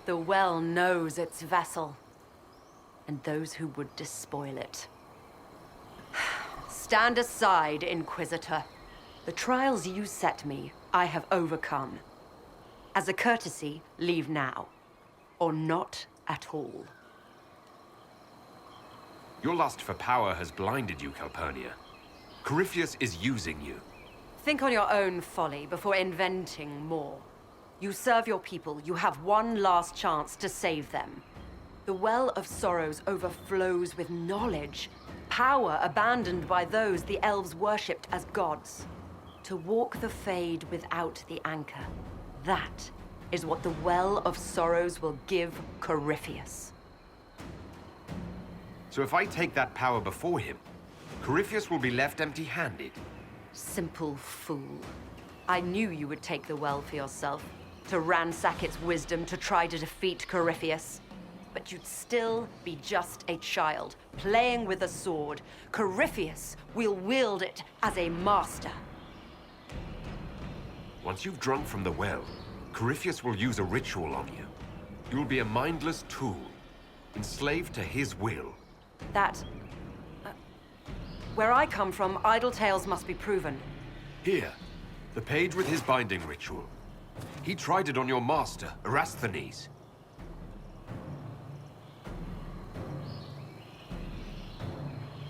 The well knows its vessel, and those who would despoil it. Stand aside, Inquisitor. The trials you set me, I have overcome. As a courtesy, leave now. Or not at all. Your lust for power has blinded you, Calpernia. Corypheus is using you. Think on your own folly before inventing more. You serve your people, you have one last chance to save them. The Well of Sorrows overflows with knowledge, power abandoned by those the elves worshipped as gods. To walk the Fade without the anchor, that is what the Well of Sorrows will give Corypheus. So if I take that power before him, Corypheus will be left empty-handed. Simple fool. I knew you would take the well for yourself, to ransack its wisdom to try to defeat Corypheus. But you'd still be just a child, playing with a sword. Corypheus will wield it as a master. Once you've drunk from the well, Corypheus will use a ritual on you. You'll be a mindless tool, enslaved to his will. Where I come from, idle tales must be proven. Here, the page with his binding ritual. He tried it on your master, Erasthenes.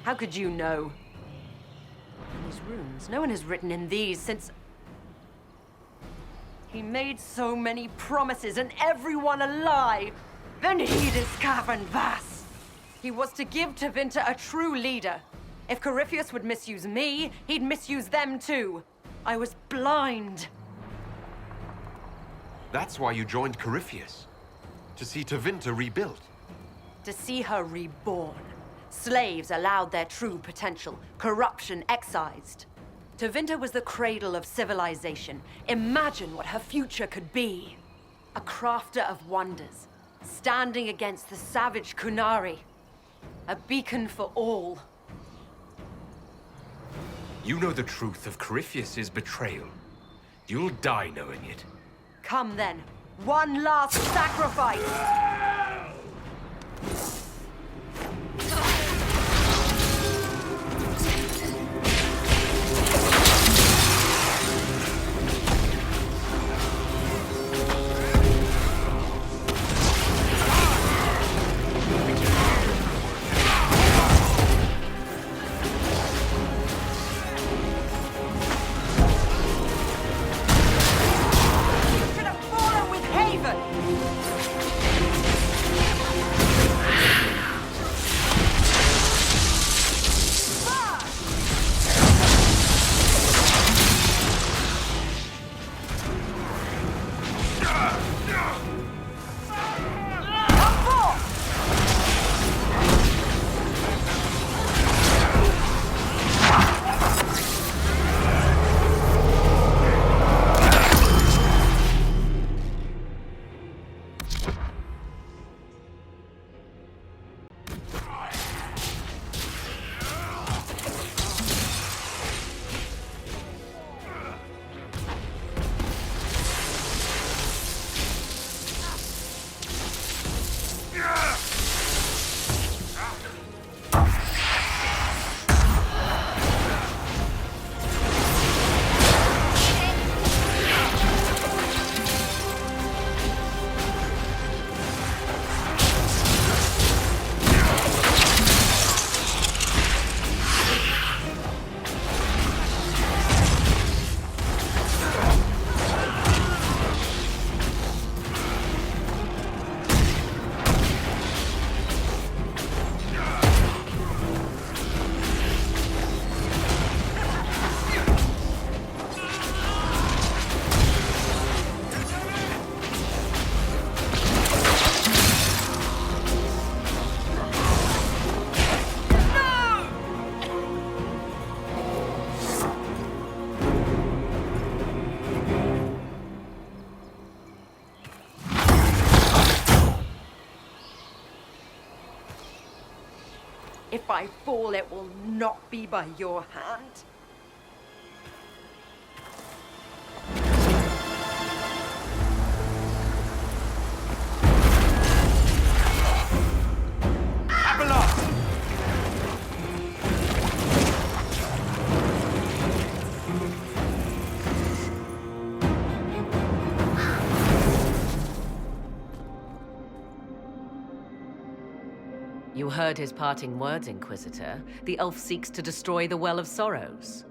How could you know? These runes, no one has written in these since... He made so many promises, and everyone a lie. Then he discovered Vas. He was to give Tevinter a true leader. If Corypheus would misuse me, he'd misuse them too. I was blind. That's why you joined Corypheus. To see Tevinter rebuilt. To see her reborn. Slaves allowed their true potential, corruption excised. Tevinter was the cradle of civilization. Imagine what her future could be. A crafter of wonders, standing against the savage Kunari. A beacon for all. You know the truth of Corypheus's betrayal. You'll die knowing it. Come then, one last sacrifice! If I fall, it will not be by your hand. You heard his parting words, Inquisitor. The elf seeks to destroy the Well of Sorrows.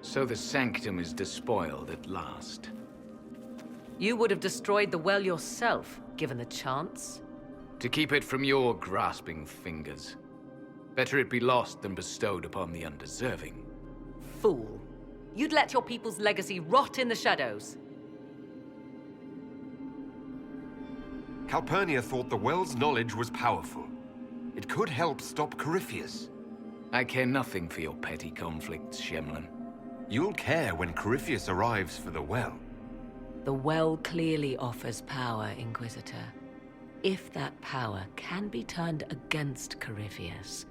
So the sanctum is despoiled at last. You would have destroyed the well yourself, given the chance. To keep it from your grasping fingers. Better it be lost than bestowed upon the undeserving. Fool. You'd let your people's legacy rot in the shadows. Calpernia thought the well's knowledge was powerful. It could help stop Corypheus. I care nothing for your petty conflicts, Shemlin. You'll care when Corypheus arrives for the well. The well clearly offers power, Inquisitor. If that power can be turned against Corypheus,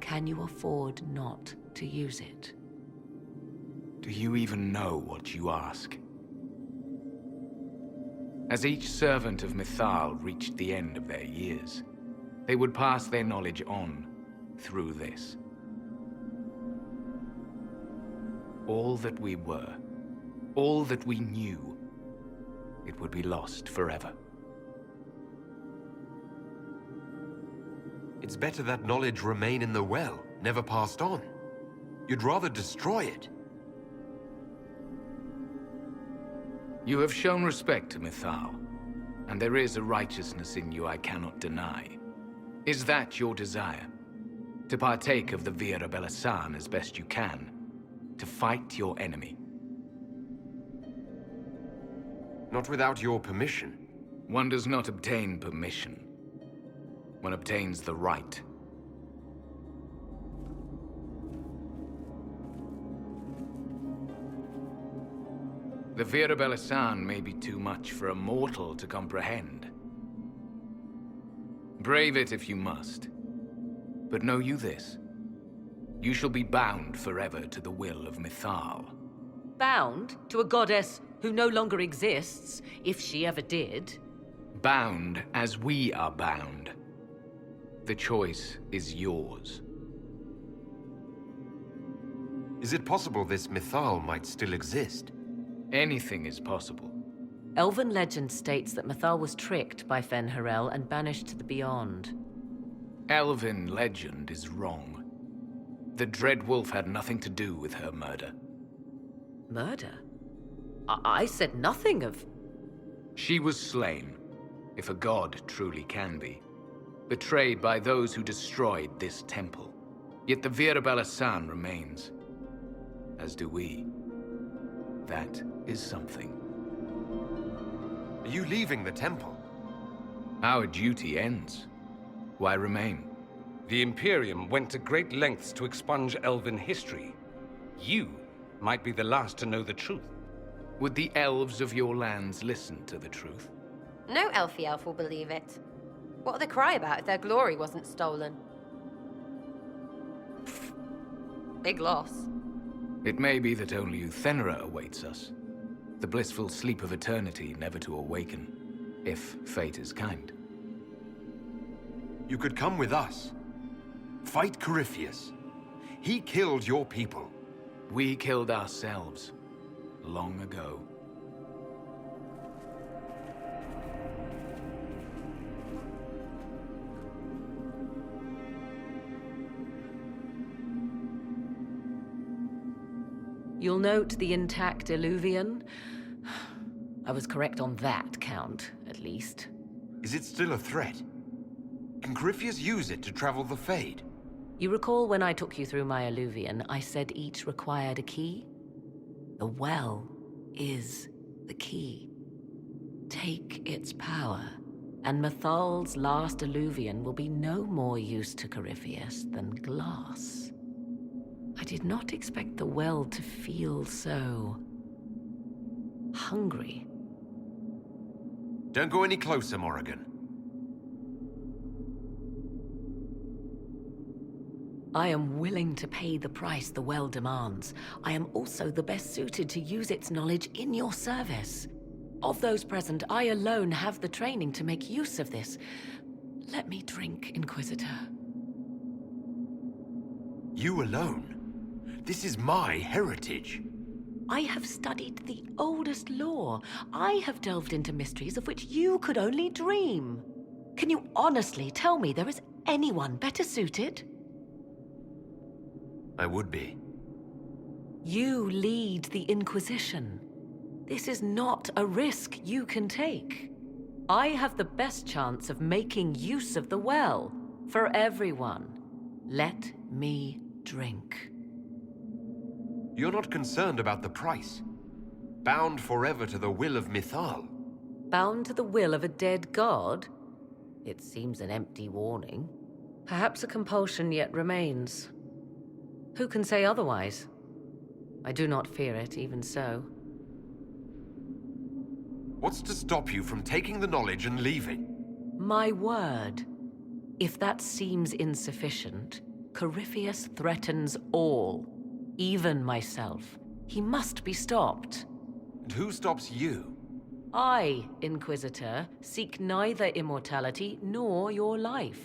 can you afford not to use it? Do you even know what you ask? As each servant of Mythal reached the end of their years, they would pass their knowledge on through this. All that we were, all that we knew, it would be lost forever. It's better that knowledge remain in the well, never passed on. You'd rather destroy it. You have shown respect to Mythal, and there is a righteousness in you I cannot deny. Is that your desire? To partake of the Via Bellasan as best you can? To fight your enemy? Not without your permission. One does not obtain permission. One obtains the right. The Via Bellasan may be too much for a mortal to comprehend. Brave it if you must. But know you this. You shall be bound forever to the will of Mythal. Bound to a goddess who no longer exists, if she ever did. Bound as we are bound. The choice is yours. Is it possible this Mythal might still exist? Anything is possible. Elven legend states that Mythal was tricked by Fen-Harel and banished to the Beyond. Elven legend is wrong. The Dreadwolf had nothing to do with her murder. Murder? I said nothing of... She was slain, if a god truly can be. Betrayed by those who destroyed this temple. Yet the Via Bellasan remains. As do we. That is something. Are you leaving the temple? Our duty ends. Why remain? The Imperium went to great lengths to expunge Elven history. You might be the last to know the truth. Would the elves of your lands listen to the truth? No Elfie elf will believe it. What would they cry about if their glory wasn't stolen? Pfft. Big loss. It may be that only Uthenera awaits us. The blissful sleep of eternity never to awaken, if fate is kind. You could come with us. Fight Corypheus. He killed your people. We killed ourselves, long ago. You'll note the intact Illuvian. I was correct on that count, at least. Is it still a threat? Can Corypheus use it to travel the Fade? You recall when I took you through my Illuvian, I said each required a key? The well is the key. Take its power, and Mythal's last Illuvian will be no more use to Corypheus than glass. I did not expect the well to feel so... hungry. Don't go any closer, Morrigan. I am willing to pay the price the well demands. I am also the best suited to use its knowledge in your service. Of those present, I alone have the training to make use of this. Let me drink, Inquisitor. You alone? This is my heritage. I have studied the oldest lore. I have delved into mysteries of which you could only dream. Can you honestly tell me there is anyone better suited? I would be. You lead the Inquisition. This is not a risk you can take. I have the best chance of making use of the well for everyone. Let me drink. You're not concerned about the price. Bound forever to the will of Mythal. Bound to the will of a dead god? It seems an empty warning. Perhaps a compulsion yet remains. Who can say otherwise? I do not fear it, even so. What's to stop you from taking the knowledge and leaving? My word. If that seems insufficient, Corypheus threatens all, even myself. He must be stopped. And who stops you? I, Inquisitor, seek neither immortality nor your life.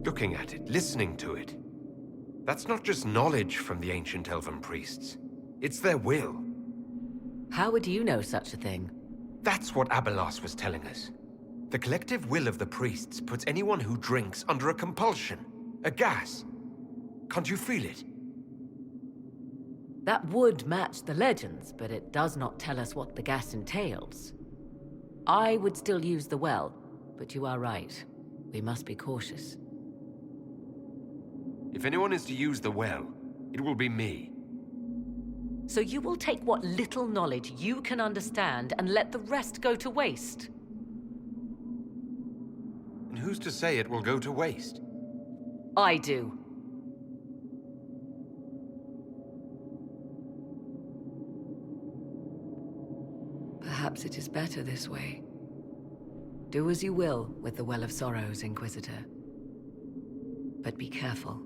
Looking at it, listening to it. That's not just knowledge from the ancient elven priests. It's their will. How would you know such a thing? That's what Abelas was telling us. The collective will of the priests puts anyone who drinks under a compulsion, a gas. Can't you feel it? That would match the legends, but it does not tell us what the gas entails. I would still use the well, but you are right. We must be cautious. If anyone is to use the well, it will be me. So you will take what little knowledge you can understand and let the rest go to waste? And who's to say it will go to waste? I do. Perhaps it is better this way. Do as you will with the Well of Sorrows, Inquisitor. But be careful.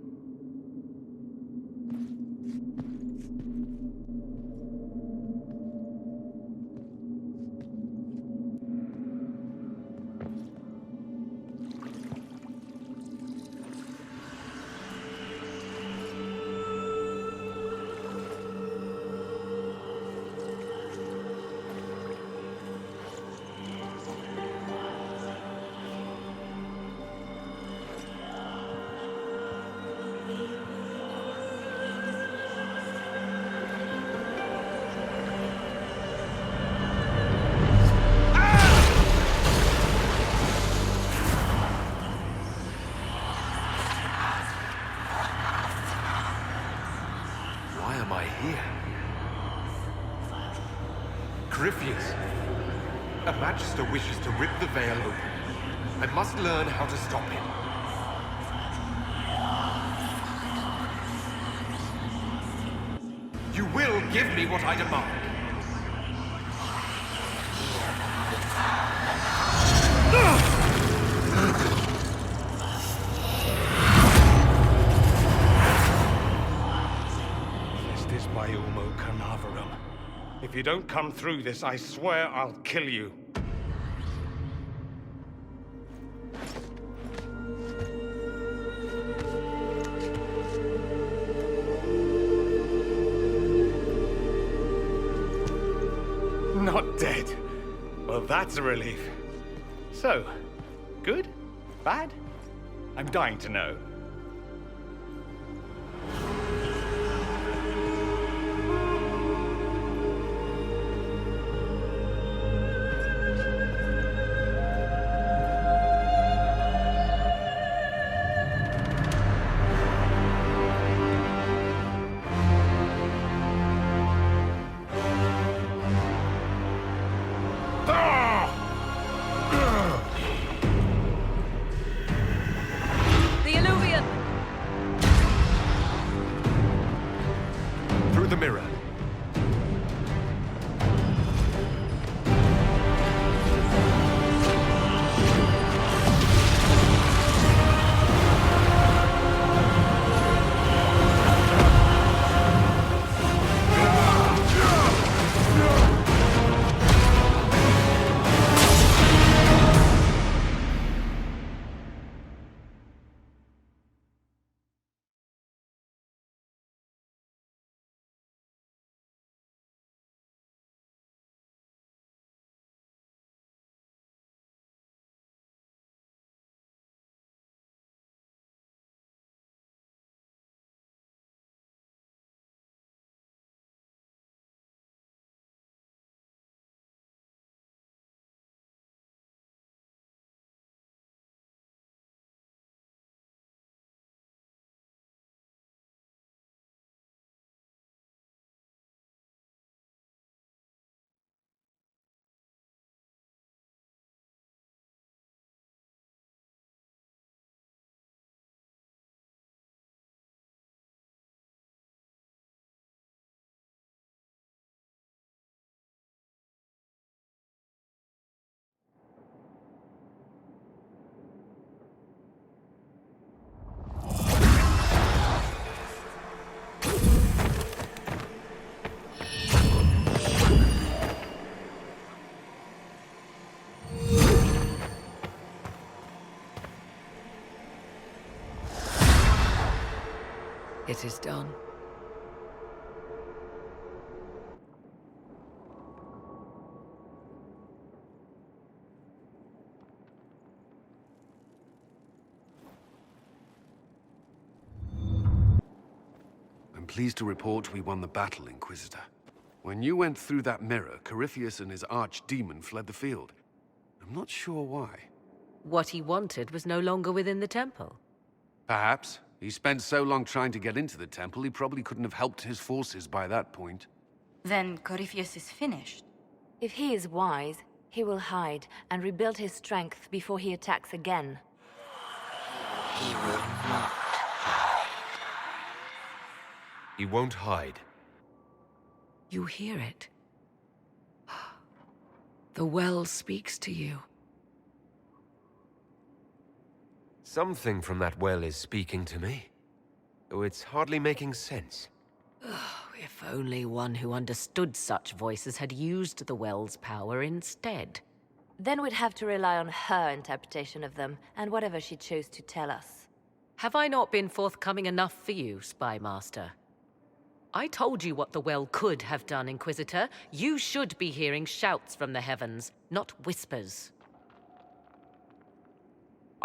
Why am I here? Corypheus! A Magister wishes to rip the veil open. I must learn how to stop him. You will give me what I demand. Estis Biomo Carnavarum. If you don't come through this, I swear I'll kill you. Not dead. Well, that's a relief. So, good? Bad? I'm dying to know. The Illuvian It is done. I'm pleased to report we won the battle, Inquisitor. When you went through that mirror, Corypheus and his archdemon fled the field. I'm not sure why. What he wanted was no longer within the temple. Perhaps. He spent so long trying to get into the temple, he probably couldn't have helped his forces by that point. Then Corypheus is finished. If he is wise, he will hide and rebuild his strength before he attacks again. He will not hide. He won't hide. You hear it. The well speaks to you. Something from that well is speaking to me, though it's hardly making sense. If only one who understood such voices had used the well's power instead. Then we'd have to rely on her interpretation of them, and whatever she chose to tell us. Have I not been forthcoming enough for you, Spy Master? I told you what the well could have done, Inquisitor. You should be hearing shouts from the heavens, not whispers.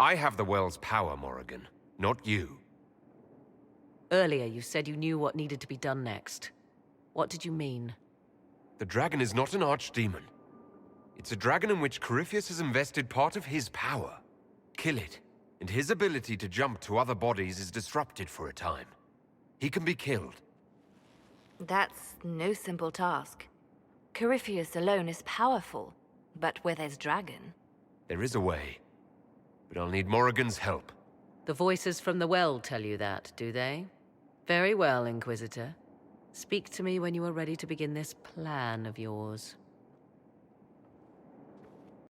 I have the well's power, Morrigan, not you. Earlier you said you knew what needed to be done next. What did you mean? The dragon is not an archdemon. It's a dragon in which Corypheus has invested part of his power. Kill it, and his ability to jump to other bodies is disrupted for a time. He can be killed. That's no simple task. Corypheus alone is powerful, but where there's dragon... There is a way, but I'll need Morrigan's help. The voices from the well tell you that, do they? Very well, Inquisitor. Speak to me when you are ready to begin this plan of yours.